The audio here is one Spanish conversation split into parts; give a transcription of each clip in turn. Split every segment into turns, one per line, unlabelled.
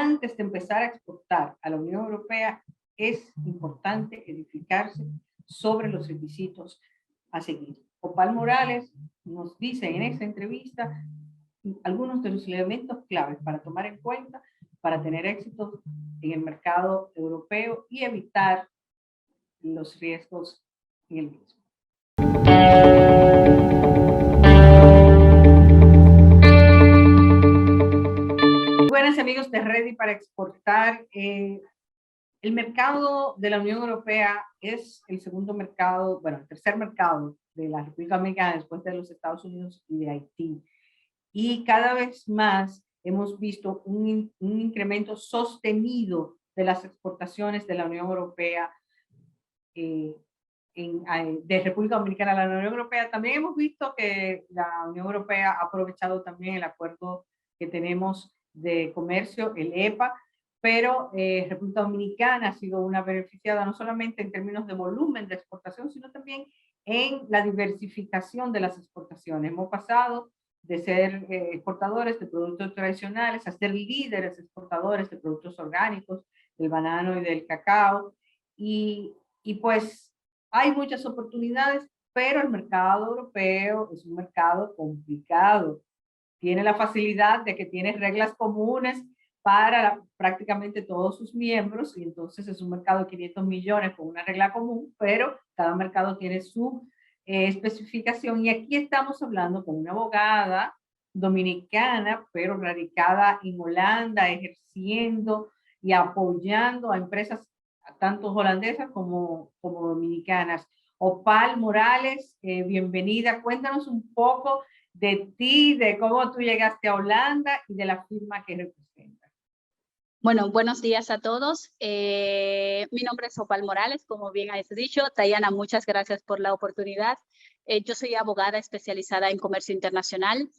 antes de empezar a exportar a la Unión Europea, es importante edificarse sobre los requisitos a seguir. Opal Morales nos dice en esta entrevista algunos de los elementos claves para tomar en cuenta para tener éxito en el mercado europeo y evitar los riesgos en el mismo. Buenas amigos de Ready para Exportar. El mercado de la Unión Europea es el segundo mercado, bueno, el tercer mercado de la República Dominicana después de los Estados Unidos y de Haití. Y cada vez más hemos visto un incremento sostenido de las exportaciones de la Unión Europea, de República Dominicana a la Unión Europea. También hemos visto que la Unión Europea ha aprovechado también el acuerdo que tenemos de comercio, el EPA, pero República Dominicana ha sido una beneficiada no solamente en términos de volumen de exportación, sino también en la diversificación de las exportaciones. Hemos pasado de ser exportadores de productos tradicionales a ser líderes exportadores de productos orgánicos, del banano y del cacao. Y pues hay muchas oportunidades, pero el mercado europeo es un mercado complicado. Tiene la facilidad de que tiene reglas comunes para prácticamente todos sus miembros, y entonces es un mercado de 500 millones con una regla común, pero cada mercado tiene su especificación. Y aquí estamos hablando con una abogada dominicana, pero radicada en Holanda, ejerciendo y apoyando a empresas tanto holandesas como dominicanas. Opal Morales, bienvenida. Cuéntanos un poco de ti, de cómo tú llegaste a Holanda y de la firma que representas.
Bueno, buenos días a todos. Mi nombre es Opal Morales, como bien has dicho. Tayana, muchas gracias por la oportunidad. Yo soy abogada especializada en comercio internacional.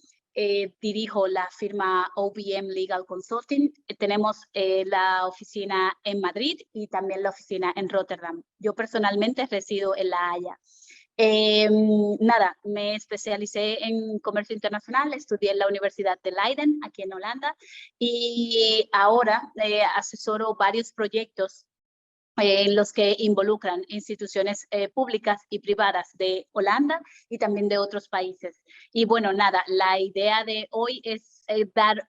Dirijo la firma OBM Legal Consulting. Tenemos la oficina en Madrid y también la oficina en Rotterdam. Yo personalmente resido en La Haya. Me especialicé en comercio internacional, estudié en la Universidad de Leiden, aquí en Holanda, y ahora asesoro varios proyectos en los que involucran instituciones públicas y privadas de Holanda y también de otros países. Y bueno, la idea de hoy es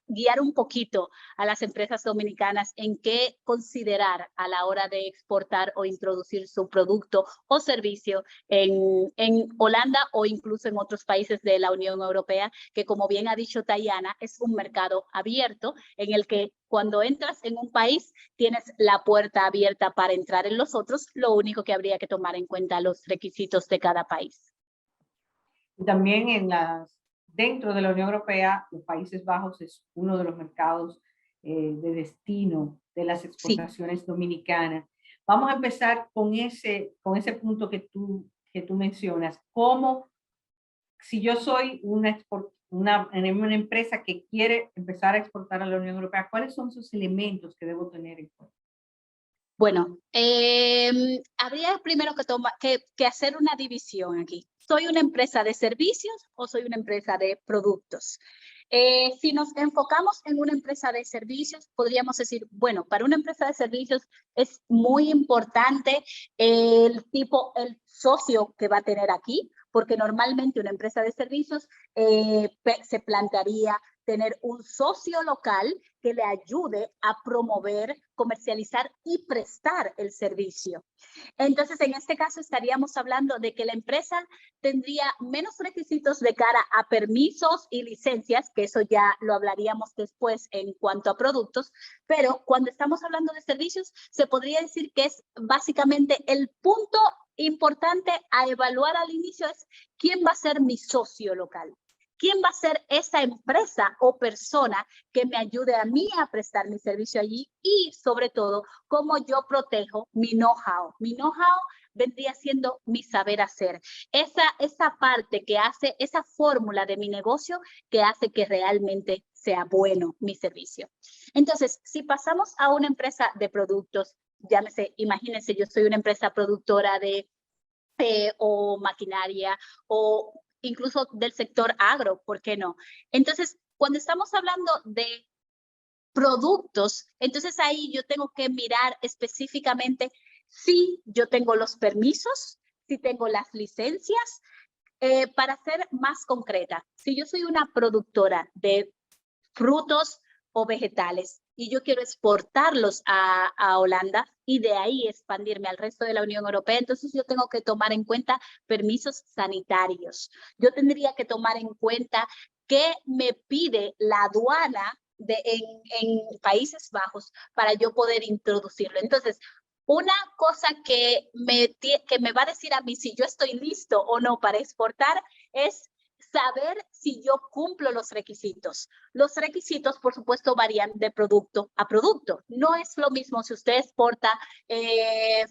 guiar un poquito a las empresas dominicanas en qué considerar a la hora de exportar o introducir su producto o servicio en Holanda o incluso en otros países de la Unión Europea, que como bien ha dicho Tayana, es un mercado abierto en el que cuando entras en un país tienes la puerta abierta para entrar en los otros, lo único que habría que tomar en cuenta los requisitos de cada país.
Y también dentro de la Unión Europea, los Países Bajos es uno de los mercados de destino de las exportaciones dominicanas. Vamos a empezar con ese punto que tú mencionas. ¿Cómo, si yo soy una empresa que quiere empezar a exportar a la Unión Europea, cuáles son esos elementos que debo tener en cuenta?
Bueno, habría primero que hacer una división aquí. ¿Soy una empresa de servicios o soy una empresa de productos? Si nos enfocamos en una empresa de servicios, podríamos decir, bueno, para una empresa de servicios es muy importante el socio que va a tener aquí, porque normalmente una empresa de servicios se plantearía tener un socio local que le ayude a promover, comercializar y prestar el servicio. Entonces, en este caso estaríamos hablando de que la empresa tendría menos requisitos de cara a permisos y licencias, que eso ya lo hablaríamos después en cuanto a productos, pero cuando estamos hablando de servicios, se podría decir que es básicamente el punto importante a evaluar al inicio es quién va a ser mi socio local. ¿Quién va a ser esa empresa o persona que me ayude a mí a prestar mi servicio allí? Y sobre todo, cómo yo protejo mi know-how. Mi know-how vendría siendo mi saber hacer. Esa parte que hace, esa fórmula de mi negocio que hace que realmente sea bueno mi servicio. Entonces, si pasamos a una empresa de productos, llámese, imagínense, yo soy una empresa productora de o maquinaria o incluso del sector agro, ¿por qué no? Entonces, cuando estamos hablando de productos, entonces ahí yo tengo que mirar específicamente si yo tengo los permisos, si tengo las licencias. Para ser más concreta, si yo soy una productora de frutos o vegetales y yo quiero exportarlos a Holanda y de ahí expandirme al resto de la Unión Europea, entonces yo tengo que tomar en cuenta permisos sanitarios. Yo tendría que tomar en cuenta qué me pide la aduana en Países Bajos para yo poder introducirlo. Entonces, una cosa que me va a decir a mí si yo estoy listo o no para exportar es saber si yo cumplo los requisitos. Los requisitos, por supuesto, varían de producto a producto. No es lo mismo si usted exporta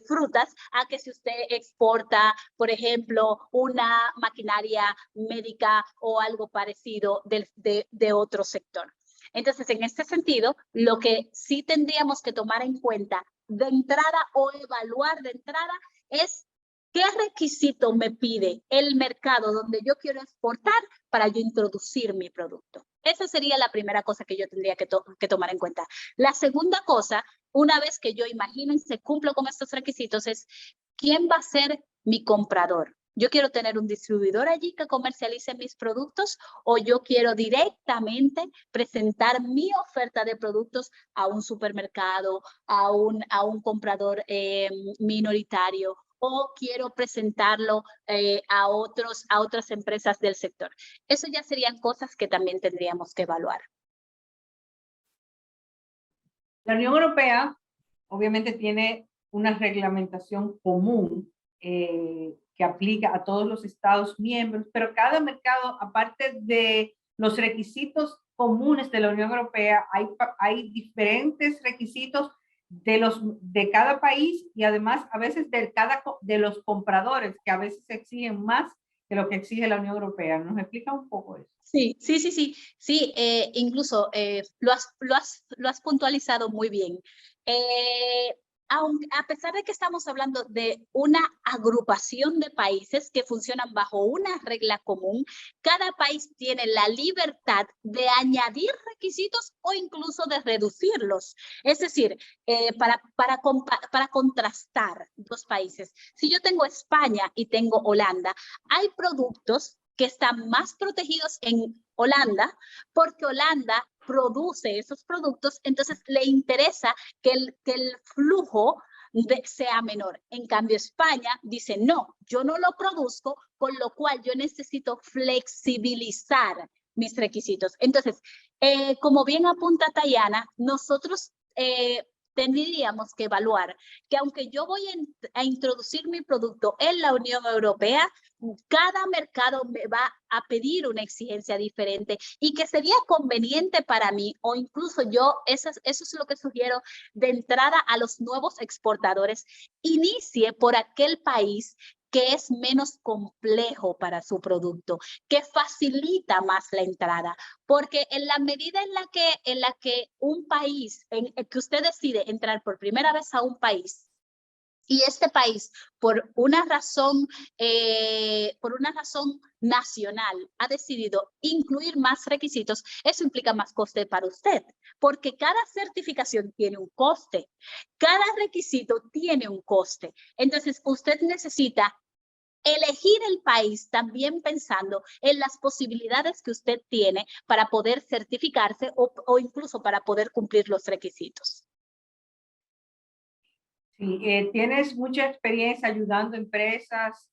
frutas a que si usted exporta, por ejemplo, una maquinaria médica o algo parecido de otro sector. Entonces, en este sentido, lo que sí tendríamos que tomar en cuenta de entrada o evaluar de entrada es qué requisito me pide el mercado donde yo quiero exportar para yo introducir mi producto. Esa sería la primera cosa que yo tendría que tomar en cuenta. La segunda cosa, una vez que yo, imagínense, cumplo con estos requisitos, es quién va a ser mi comprador. Yo quiero tener un distribuidor allí que comercialice mis productos o yo quiero directamente presentar mi oferta de productos a un supermercado, a un comprador minoritario o quiero presentarlo a otras empresas del sector. Eso ya serían cosas que también tendríamos que evaluar.
La Unión Europea obviamente tiene una reglamentación común que aplica a todos los Estados miembros, pero cada mercado, aparte de los requisitos comunes de la Unión Europea, hay diferentes requisitos de cada país y además a veces de los compradores que a veces exigen más que lo que exige la Unión Europea. ¿Nos explica un poco eso?
Sí, incluso lo has puntualizado muy bien. A pesar de que estamos hablando de una agrupación de países que funcionan bajo una regla común, cada país tiene la libertad de añadir requisitos o incluso de reducirlos. Es decir, para contrastar dos países, si yo tengo España y tengo Holanda, hay productos que están más protegidos en Holanda porque Holanda produce esos productos, entonces le interesa que el flujo sea menor. En cambio, España dice, no, yo no lo produzco, con lo cual yo necesito flexibilizar mis requisitos. Entonces, como bien apunta Tayana, nosotros tendríamos que evaluar que aunque yo voy a introducir mi producto en la Unión Europea, cada mercado me va a pedir una exigencia diferente y que sería conveniente para mí o incluso yo, eso es lo que sugiero de entrada a los nuevos exportadores, inicie por aquel país que es menos complejo para su producto, que facilita más la entrada, porque en la medida en la que un país, que usted decide entrar por primera vez a un país, y este país, por una razón nacional, ha decidido incluir más requisitos, eso implica más coste para usted, porque cada certificación tiene un coste, cada requisito tiene un coste. Entonces, usted necesita elegir el país también pensando en las posibilidades que usted tiene para poder certificarse o incluso para poder cumplir los requisitos.
Sí, tienes mucha experiencia ayudando a empresas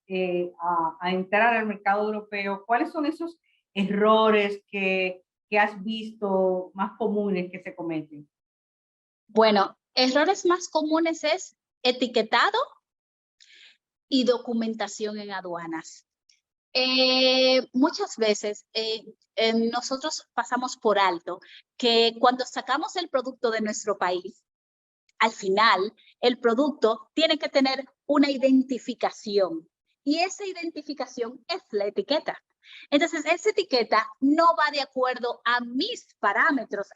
a entrar al mercado europeo. ¿Cuáles son esos errores que has visto más comunes que se cometen?
Bueno, errores más comunes es etiquetado y documentación en aduanas. Muchas veces nosotros pasamos por alto que cuando sacamos el producto de nuestro país, al final, el producto tiene que tener una identificación y esa identificación es la etiqueta. Entonces, esa etiqueta no va de acuerdo a mis parámetros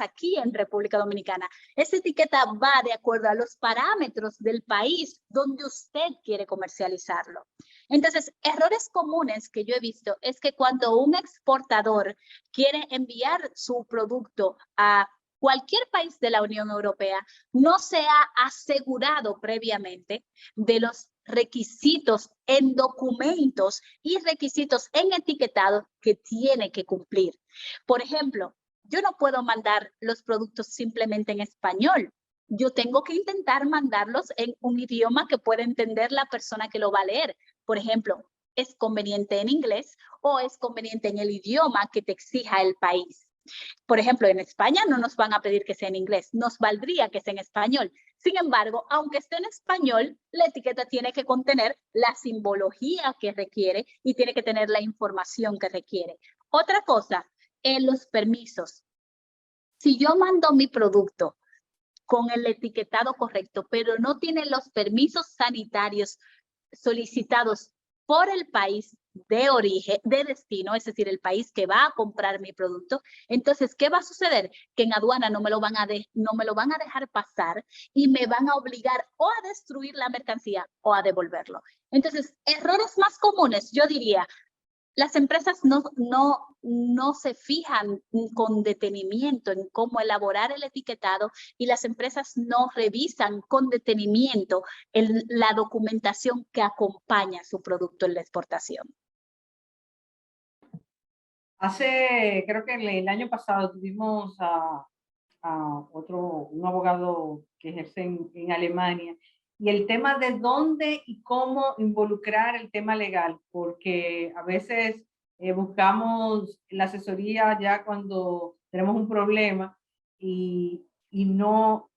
aquí en República Dominicana. Esa etiqueta va de acuerdo a los parámetros del país donde usted quiere comercializarlo. Entonces, errores comunes que yo he visto es que cuando un exportador quiere enviar su producto a cualquier país de la Unión Europea no se ha asegurado previamente de los requisitos en documentos y requisitos en etiquetado que tiene que cumplir. Por ejemplo, yo no puedo mandar los productos simplemente en español. Yo tengo que intentar mandarlos en un idioma que pueda entender la persona que lo va a leer. Por ejemplo, ¿es conveniente en inglés o es conveniente en el idioma que te exija el país? Por ejemplo, en España no nos van a pedir que sea en inglés, nos valdría que sea en español. Sin embargo, aunque esté en español, la etiqueta tiene que contener la simbología que requiere y tiene que tener la información que requiere. Otra cosa, los permisos. Si yo mando mi producto con el etiquetado correcto, pero no tiene los permisos sanitarios solicitados por el país de origen, de destino, es decir, el país que va a comprar mi producto, entonces, ¿qué va a suceder? Que en aduana no me lo van a dejar pasar y me van a obligar o a destruir la mercancía o a devolverlo. Entonces, errores más comunes, yo diría, las empresas no se fijan con detenimiento en cómo elaborar el etiquetado y las empresas no revisan con detenimiento la documentación que acompaña su producto en la exportación.
Creo que el año pasado tuvimos a un abogado que ejerce en Alemania, y el tema de dónde y cómo involucrar el tema legal, porque a veces buscamos la asesoría ya cuando tenemos un problema y no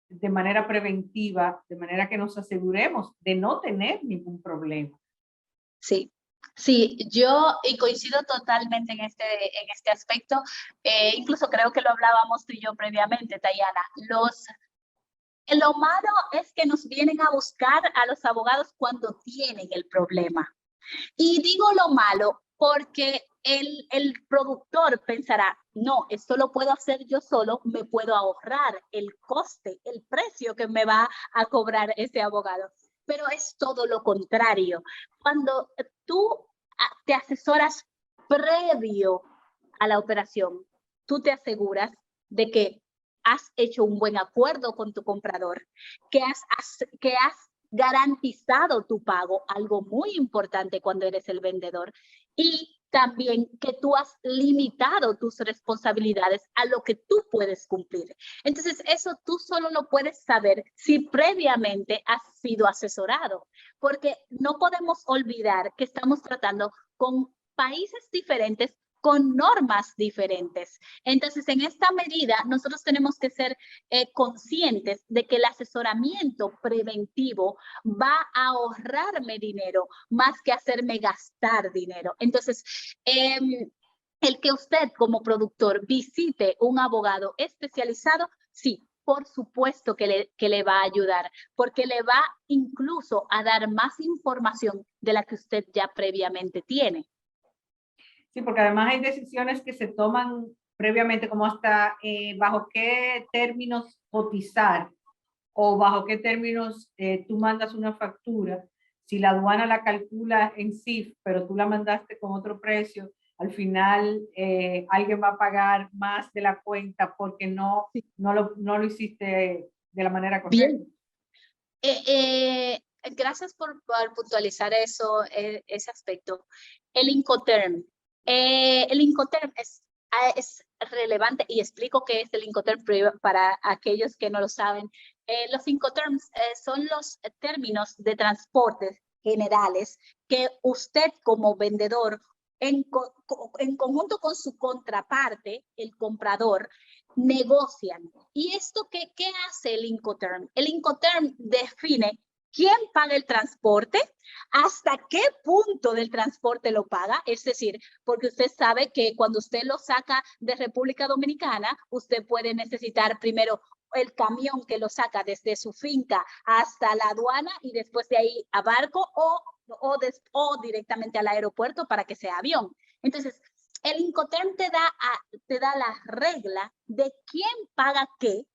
de manera preventiva, de manera que nos aseguremos de no tener ningún problema.
Sí. Sí, yo coincido totalmente en este aspecto. Incluso creo que lo hablábamos tú y yo previamente, Tayana. Lo malo es que nos vienen a buscar a los abogados cuando tienen el problema. Y digo lo malo porque el productor pensará, no, esto lo puedo hacer yo solo, me puedo ahorrar el coste, el precio que me va a cobrar ese abogado. Pero es todo lo contrario. Cuando tú te asesoras previo a la operación, tú te aseguras de que has hecho un buen acuerdo con tu comprador, que has garantizado tu pago, algo muy importante cuando eres el vendedor, y también que tú has limitado tus responsabilidades a lo que tú puedes cumplir. Entonces, eso tú solo lo puedes saber si previamente has sido asesorado, porque no podemos olvidar que estamos tratando con países diferentes, con normas diferentes. Entonces, en esta medida, nosotros tenemos que ser conscientes de que el asesoramiento preventivo va a ahorrarme dinero más que hacerme gastar dinero. Entonces, el que usted como productor visite un abogado especializado, sí, por supuesto que le va a ayudar, porque le va incluso a dar más información de la que usted ya previamente tiene.
Sí, porque además hay decisiones que se toman previamente, como hasta bajo qué términos cotizar o bajo qué términos tú mandas una factura. Si la aduana la calcula en CIF, pero tú la mandaste con otro precio, al final alguien va a pagar más de la cuenta porque no lo hiciste de la manera correcta.
Bien. Gracias por puntualizar eso, ese aspecto. El Incoterm. El Incoterm es relevante y explico qué es el Incoterm para aquellos que no lo saben. Los Incoterms son los términos de transporte generales que usted como vendedor en conjunto con su contraparte, el comprador, negocian. ¿Y esto qué hace el Incoterm? El Incoterm define quién paga el transporte, hasta qué punto del transporte lo paga, es decir, porque usted sabe que cuando usted lo saca de República Dominicana, usted puede necesitar primero el camión que lo saca desde su finca hasta la aduana y después de ahí a barco o directamente al aeropuerto para que sea avión. Entonces, el Incoterm te da la regla de quién paga qué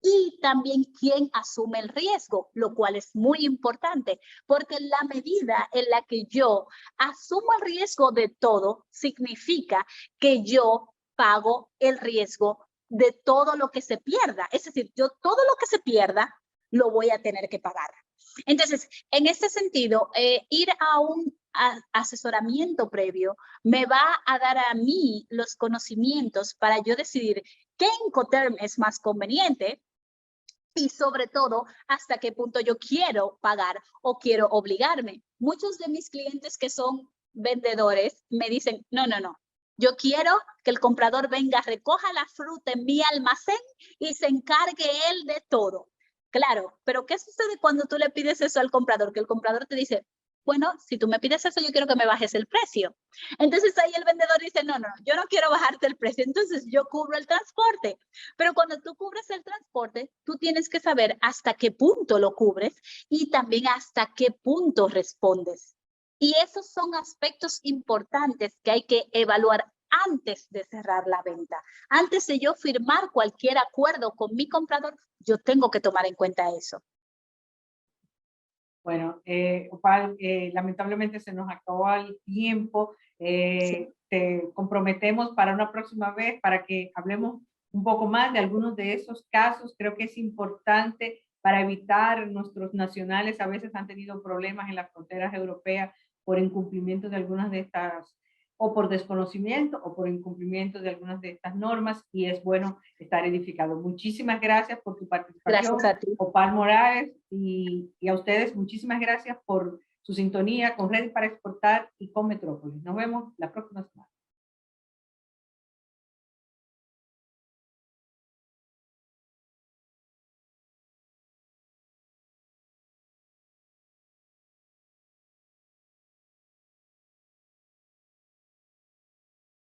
y también quién asume el riesgo, lo cual es muy importante, porque la medida en la que yo asumo el riesgo de todo significa que yo pago el riesgo de todo lo que se pierda. Es decir, yo todo lo que se pierda lo voy a tener que pagar. Entonces, en este sentido, ir a un asesoramiento previo me va a dar a mí los conocimientos para yo decidir qué Incoterm es más conveniente y sobre todo hasta qué punto yo quiero pagar o quiero obligarme. Muchos de mis clientes que son vendedores me dicen, no, no, no, yo quiero que el comprador venga, recoja la fruta en mi almacén y se encargue él de todo. Claro, pero ¿qué sucede cuando tú le pides eso al comprador? Que el comprador te dice, bueno, si tú me pides eso, yo quiero que me bajes el precio. Entonces ahí el vendedor dice, no, no, yo no quiero bajarte el precio, entonces yo cubro el transporte. Pero cuando tú cubres el transporte, tú tienes que saber hasta qué punto lo cubres y también hasta qué punto respondes. Y esos son aspectos importantes que hay que evaluar antes de cerrar la venta. Antes de yo firmar cualquier acuerdo con mi comprador, yo tengo que tomar en cuenta eso.
Bueno, Opal, lamentablemente se nos acabó el tiempo.
Sí.
Te comprometemos para una próxima vez para que hablemos un poco más de algunos de esos casos. Creo que es importante para evitar nuestros nacionales a veces han tenido problemas en las fronteras europeas por incumplimiento de algunas de estas o por desconocimiento o por incumplimiento de algunas de estas normas y es bueno estar edificado. Muchísimas gracias por tu participación,
Gracias a ti.
Opal Morales, y a ustedes muchísimas gracias por su sintonía con Redes para Exportar y con Metrópolis. Nos vemos la próxima semana.